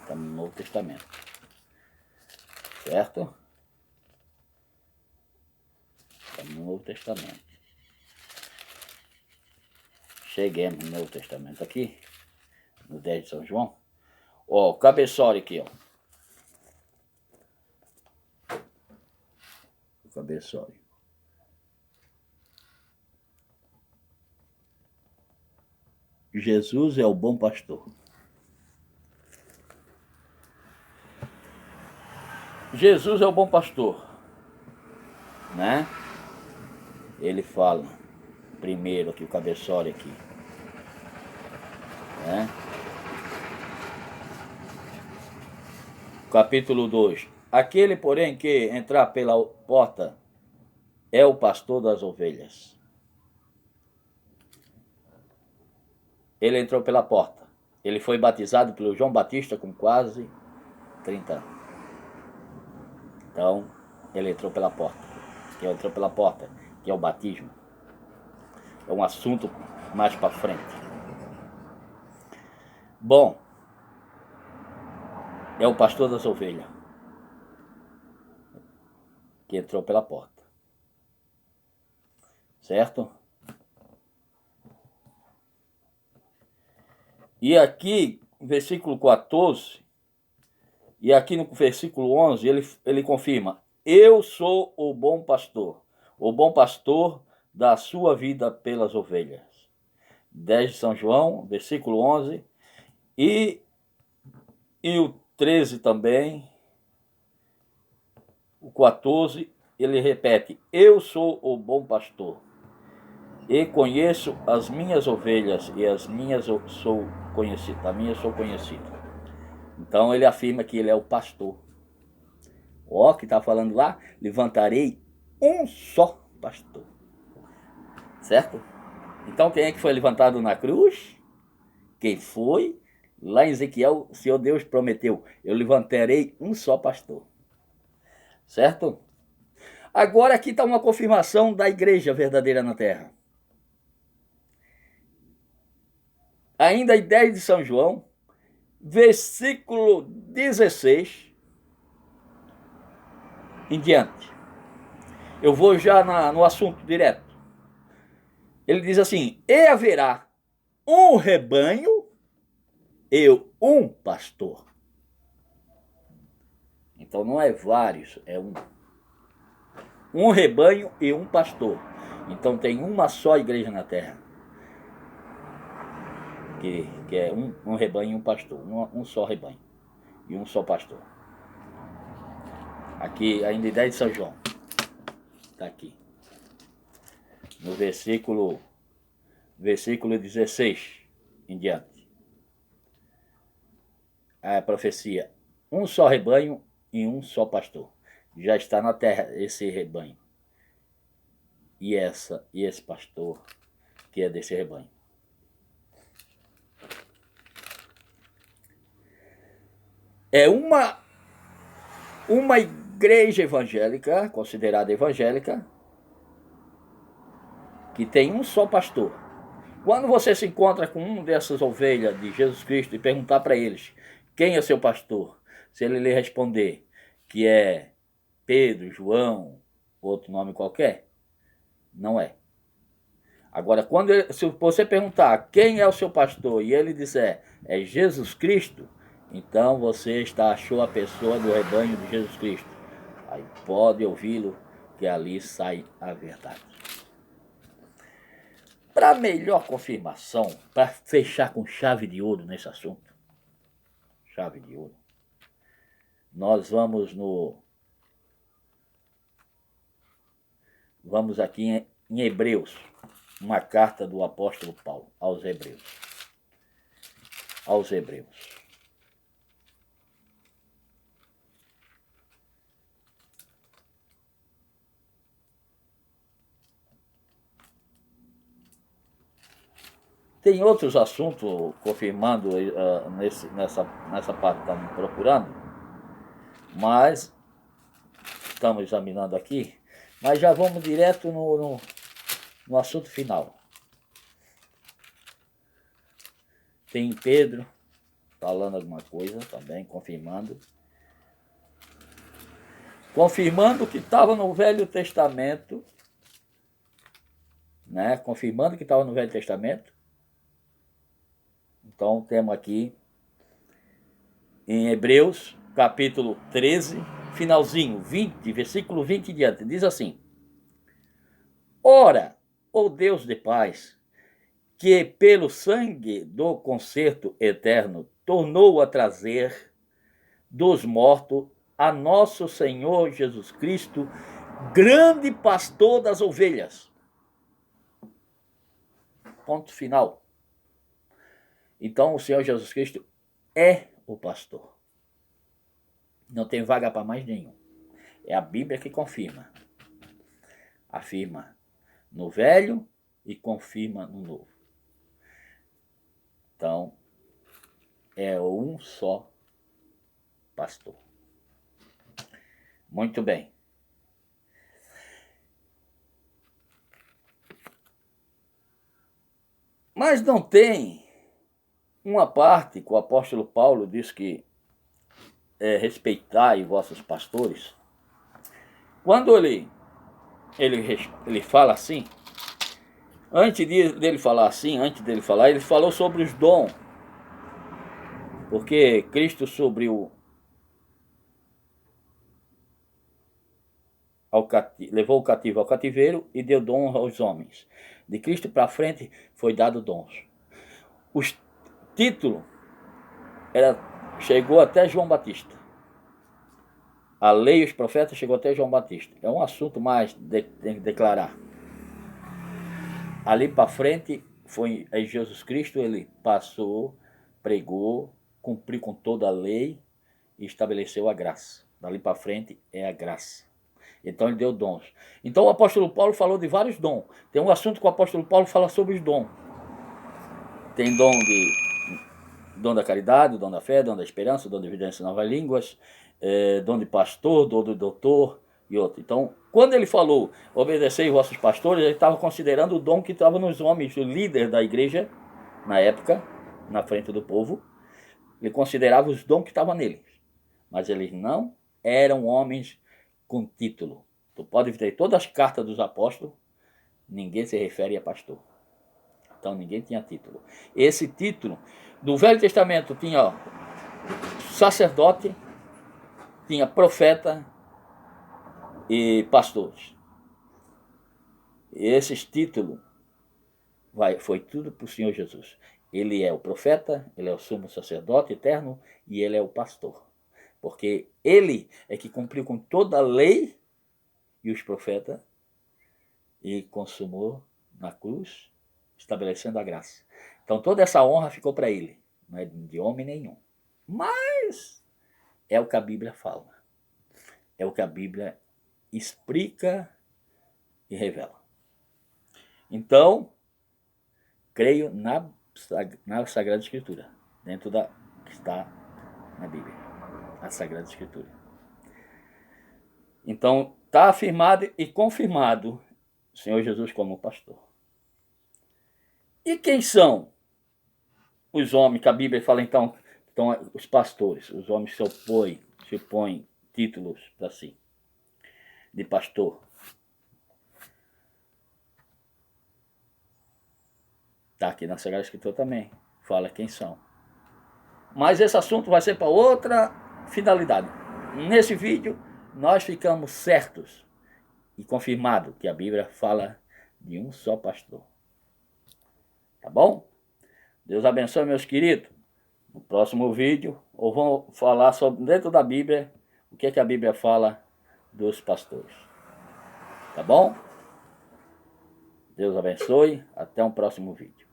Estamos no Novo Testamento. Certo? Estamos no Novo Testamento. Cheguemos no Novo Testamento aqui, no 10 de São João. Ó, o cabeçalho aqui, ó. O cabeçalho. Jesus é o bom pastor. Jesus é o bom pastor, né? Ele fala primeiro aqui, o cabeçalho aqui, né? Capítulo 2. Aquele, porém, que entrar pela porta é o pastor das ovelhas. Ele entrou pela porta. Ele foi batizado pelo João Batista com quase 30 anos. Então, ele entrou pela porta. Que entrou pela porta, que é o batismo. É um assunto mais para frente. Bom, é o pastor das ovelhas que entrou pela porta. Certo? E aqui, versículo 14, e aqui no versículo 11, ele confirma: eu sou o bom pastor dá a sua vida pelas ovelhas. 10 de São João, versículo 11, e o 13 também, o 14, ele repete: eu sou o bom pastor, e conheço as minhas ovelhas, e as minhas sou conhecido, da minha sou conhecido. Então ele afirma que ele é o pastor. Ó, que está falando lá, levantarei um só pastor. Certo? Então quem é que foi levantado na cruz? Quem foi? Lá em Ezequiel, o Senhor Deus prometeu: eu levantarei um só pastor. Certo? Agora aqui está uma confirmação da igreja verdadeira na terra. Ainda a ideia de São João, versículo 16 em diante. Eu vou já no assunto direto. Ele diz assim: e haverá um rebanho e um pastor. Então não é vários, é um. Um rebanho e um pastor. Então tem uma só igreja na terra. Que é um rebanho e um pastor. Um só rebanho e um só pastor. Aqui, ainda a ideia de São João. Está aqui. No versículo 16 em diante. A profecia: um só rebanho e um só pastor. Já está na terra esse rebanho. E esse pastor que é desse rebanho. É uma igreja evangélica, considerada evangélica, que tem um só pastor. Quando você se encontra com um dessas ovelhas de Jesus Cristo e perguntar para eles quem é seu pastor, se ele lhe responder que é Pedro, João, outro nome qualquer, não é. Agora, se você perguntar quem é o seu pastor e ele disser é Jesus Cristo, então você achou a pessoa do rebanho de Jesus Cristo. Aí pode ouvi-lo, que ali sai a verdade. Para melhor confirmação, para fechar com chave de ouro nesse assunto, chave de ouro, nós vamos aqui em Hebreus, uma carta do apóstolo Paulo aos Hebreus. Aos Hebreus. Tem outros assuntos confirmando nessa parte que estamos procurando, mas estamos examinando aqui, mas já vamos direto no assunto final. Tem Pedro, falando alguma coisa também, confirmando. Confirmando o que estava no Velho Testamento, né? Confirmando o que estava no Velho Testamento. Então temos aqui em Hebreus, capítulo 13, finalzinho, 20, versículo 20 e diante, diz assim: Ora, ó Deus de paz, que pelo sangue do concerto eterno tornou a trazer dos mortos a nosso Senhor Jesus Cristo, grande pastor das ovelhas. Ponto final. Então o Senhor Jesus Cristo é o pastor. Não tem vaga para mais nenhum. É a Bíblia que confirma. Afirma no Velho e confirma no Novo. Então, é um só pastor. Muito bem. Mas não tem uma parte que o apóstolo Paulo diz que respeitai vossos pastores. Quando ele fala assim, antes dele falar, ele falou sobre os dons. Porque Cristo levou o cativo ao cativeiro e deu dom aos homens. De Cristo para frente foi dado dons. O título chegou até João Batista. A lei e os profetas chegou até João Batista. É um assunto mais tem que declarar. Ali para frente foi Jesus Cristo, ele passou, pregou, cumpriu com toda a lei e estabeleceu a graça. Dali para frente é a graça. Então ele deu dons. Então o apóstolo Paulo falou de vários dons. Tem um assunto que o apóstolo Paulo fala sobre os dons. Tem dom da caridade, dom da fé, dom da esperança, dom de evidência em novas línguas, dom de pastor, dom de doutor e outro. Então, quando ele falou, obedecei vossos pastores, ele estava considerando o dom que estava nos homens, o líder da igreja, na época, na frente do povo. Ele considerava os dons que estavam neles. Mas eles não eram homens com título. Tu pode ver todas as cartas dos apóstolos, ninguém se refere a pastor. Então ninguém tinha título. Esse título, do Velho Testamento tinha sacerdote, tinha profeta e pastores. Esses títulos foi tudo para o Senhor Jesus. Ele é o profeta, ele é o sumo sacerdote eterno e ele é o pastor. Porque ele é que cumpriu com toda a lei e os profetas e consumou na cruz, estabelecendo a graça. Então toda essa honra ficou para ele, não é de homem nenhum. Mas é o que a Bíblia fala. É o que a Bíblia explica e revela. Então, creio na Sagrada Escritura, dentro da que está na Bíblia, a Sagrada Escritura. Então, está afirmado e confirmado o Senhor Jesus como pastor. E quem são os homens que a Bíblia fala então os pastores, os homens que se opõem títulos para si, de pastor? Está aqui na Sagrada Escritura também, fala quem são. Mas esse assunto vai ser para outra finalidade. Nesse vídeo, nós ficamos certos e confirmado que a Bíblia fala de um só pastor. Tá bom? Deus abençoe, meus queridos. No próximo vídeo, eu vou falar sobre, dentro da Bíblia, o que a Bíblia fala dos pastores. Tá bom? Deus abençoe. Até um próximo vídeo.